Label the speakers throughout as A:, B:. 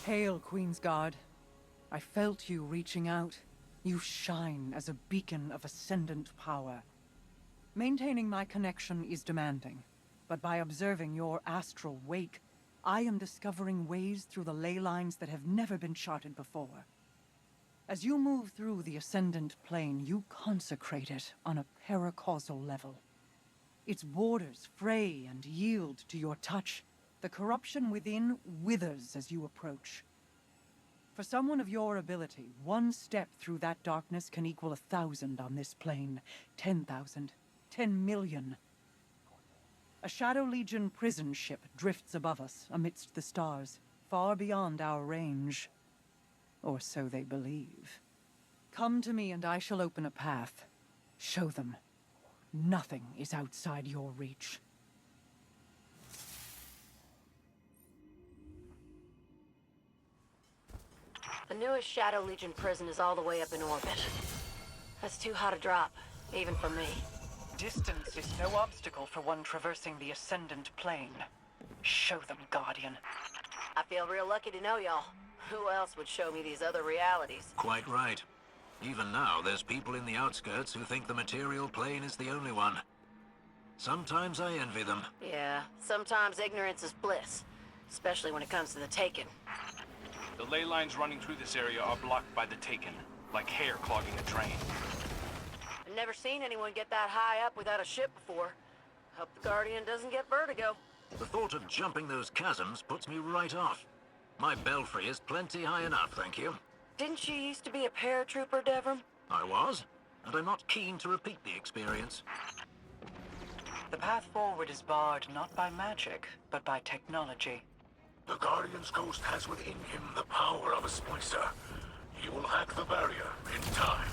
A: Hail, Queen's Guard. I felt you reaching out. You shine as a beacon of ascendant power. Maintaining my connection is demanding, but by observing your astral wake, I am discovering ways through the ley lines that have never been charted before. As you move through the ascendant plane, you consecrate it on a paracausal level. Its borders fray and yield to your touch. The corruption within withers as you approach. For someone of your ability, one step through that darkness can equal 1,000 on this plane. 10,000. 10 million. A Shadow Legion prison ship drifts above us amidst the stars, far beyond our range. Or so they believe. Come to me and I shall open a path. Show them. Nothing is outside your reach.
B: The newest Shadow Legion prison is all the way up in orbit. That's too hot a drop, even for me.
A: Distance is no obstacle for one traversing the Ascendant Plane. Show them, Guardian.
B: I feel real lucky to know y'all. Who else would show me these other realities?
C: Quite right. Even now, there's people in the outskirts who think the material plane is the only one. Sometimes I envy them.
B: Yeah, sometimes ignorance is bliss. Especially when it comes to the Taken.
D: The ley lines running through this area are blocked by the Taken, like hair clogging a drain.
B: I've never seen anyone get that high up without a ship before. Hope the Guardian doesn't get vertigo.
C: The thought of jumping those chasms puts me right off. My belfry is plenty high enough, thank you.
B: Didn't you used to be a paratrooper, Devram?
C: I was, and I'm not keen to repeat the experience.
A: The path forward is barred not by magic, but by technology.
E: The Guardian's ghost has within him the power of a splicer. He will hack the barrier in time.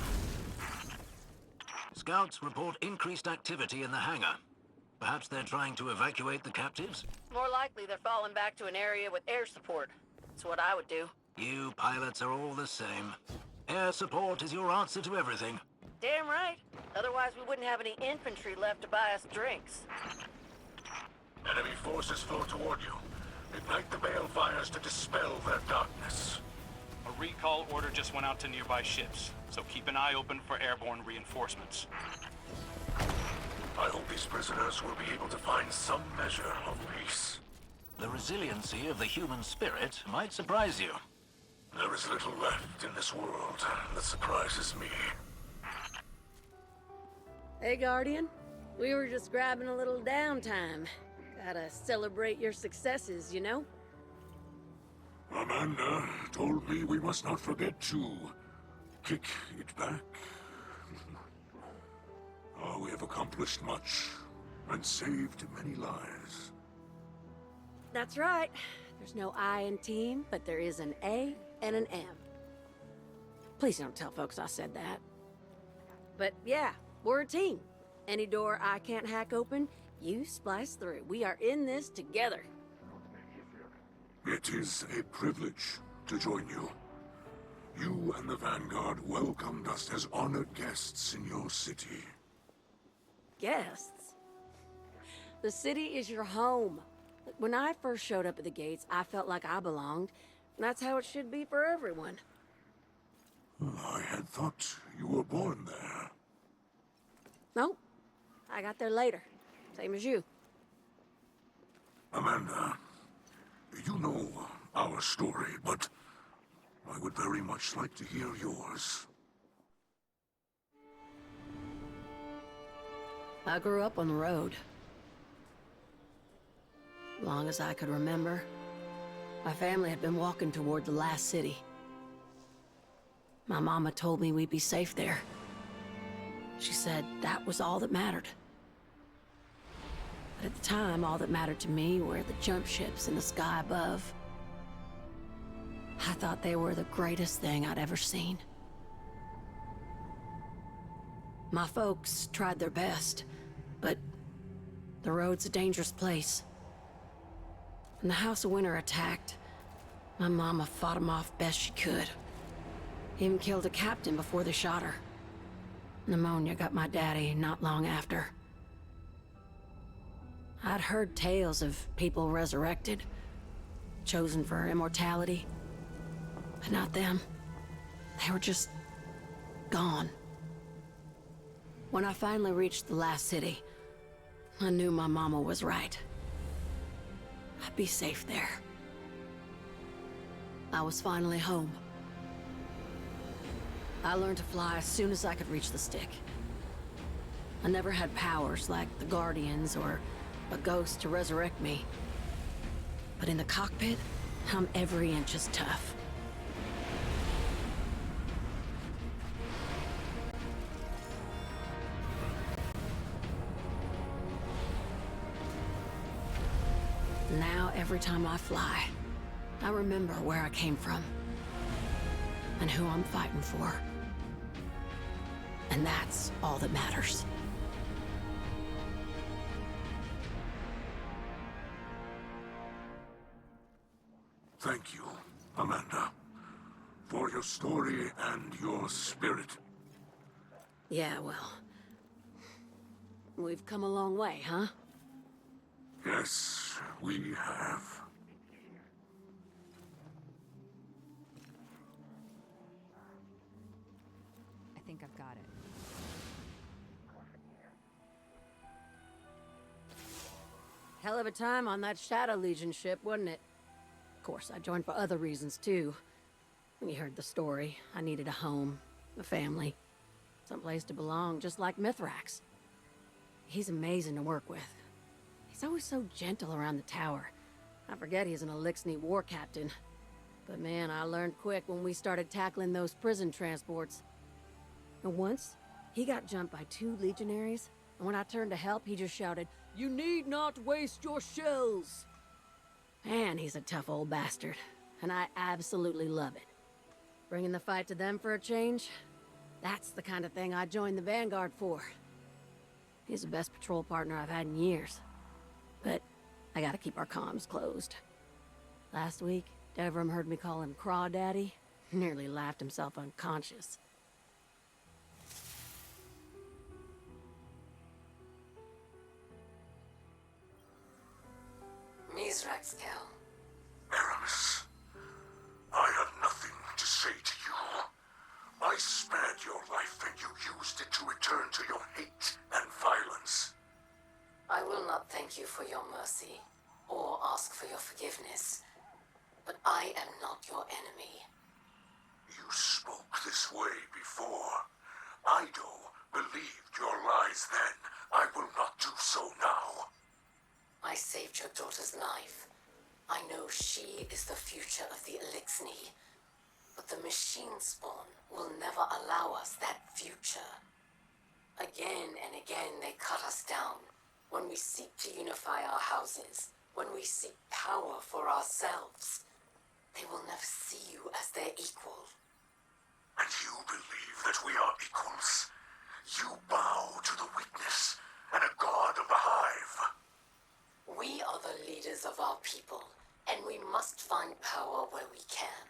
C: Scouts report increased activity in the hangar. Perhaps they're trying to evacuate the captives?
B: More likely they're falling back to an area with air support. That's what I would do.
C: You pilots are all the same. Air support is your answer to everything.
B: Damn right. Otherwise we wouldn't have any infantry left to buy us drinks.
E: Enemy forces flow toward you. Ignite the balefires to dispel their darkness.
D: A recall order just went out to nearby ships, so keep an eye open for airborne reinforcements.
E: I hope these prisoners will be able to find some measure of peace.
C: The resiliency of the human spirit might surprise you.
E: There is little left in this world that surprises me.
B: Hey, Guardian. We were just grabbing a little downtime. Gotta celebrate your successes, you know?
E: Amanda told me we must not forget to kick it back. We have accomplished much and saved many lives.
B: That's right. There's no I in team, but there is an A and an M. Please don't tell folks I said that. But yeah, we're a team. Any door I can't hack open, you splice through. We are in this together.
E: It is a privilege to join you. You and the Vanguard welcomed us as honored guests in your city.
B: Guests? The city is your home. When I first showed up at the gates, I felt like I belonged. That's how it should be for everyone.
E: I had thought you were born there.
B: Nope. I got there later. Same as you.
E: Amanda, you know our story, but I would very much like to hear yours.
B: I grew up on the road. Long as I could remember, my family had been walking toward the last city. My mama told me we'd be safe there. She said that was all that mattered. But at the time, all that mattered to me were the jump ships in the sky above. I thought they were the greatest thing I'd ever seen. My folks tried their best, but the road's a dangerous place. When the House of Winter attacked, my mama fought them off best she could. Even killed a captain before they shot her. Pneumonia got my daddy not long after. I'd heard tales of people resurrected, chosen for immortality. But not them. They were just gone. When I finally reached the last city, I knew my mama was right. I'd be safe there. I was finally home. I learned to fly as soon as I could reach the stick. I never had powers like the Guardians or a ghost to resurrect me. But in the cockpit, I'm every inch as tough. Now, every time I fly, I remember where I came from and who I'm fighting for. And that's all that matters.
E: Thank you, Amanda, for your story and your spirit.
B: Yeah, well, we've come a long way, huh?
E: Yes, we have.
F: I think I've got it.
B: Hell of a time on that Shadow Legion ship, wasn't it? Of course, I joined for other reasons, too. When you heard the story, I needed a home, a family, someplace to belong, just like Mithrax. He's amazing to work with. He's always so gentle around the tower. I forget he's an Elixni war captain. But man, I learned quick when we started tackling those prison transports. And once, he got jumped by 2 legionaries, and when I turned to help, he just shouted, "You need not waste your shells!" Man, he's a tough old bastard, and I absolutely love it. Bringing the fight to them for a change? That's the kind of thing I joined the Vanguard for. He's the best patrol partner I've had in years. But I gotta keep our comms closed. Last week, Devram heard me call him Crawdaddy. Nearly laughed himself unconscious. Mithrax, Cal.
E: Eramis, I have nothing to say to you. I spared your life and you used it to return to your hate and violence.
B: I will not thank you for your mercy, or ask for your forgiveness. But I am not your enemy.
E: You spoke this way before. Ido believed your lies then. I will not do so now.
B: I saved your daughter's life. I know she is the future of the Elixni. But the machine spawn will never allow us that future. Again and again they cut us down. When we seek to unify our houses, when we seek power for ourselves, they will never see you as their equal.
E: And you believe that we are equals? You bow to the weakness and a god of the hive.
B: We are the leaders of our people, and we must find power where we can.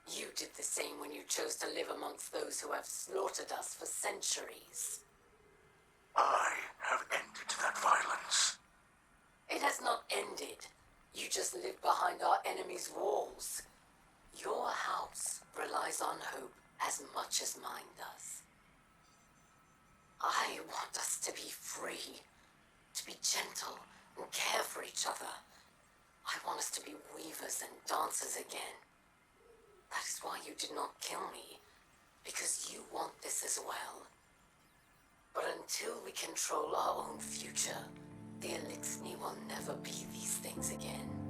B: You did the same when you chose to live amongst those who have slaughtered us for centuries.
E: I have ended that violence.
B: It has not ended. You just live behind our enemy's walls. Your house relies on hope as much as mine does. I want us to be free, to be gentle and care for each other. I want us to be weavers and dancers again. That is why you did not kill me, because you want this as well. But until we control our own future, the Elixni will never be these things again.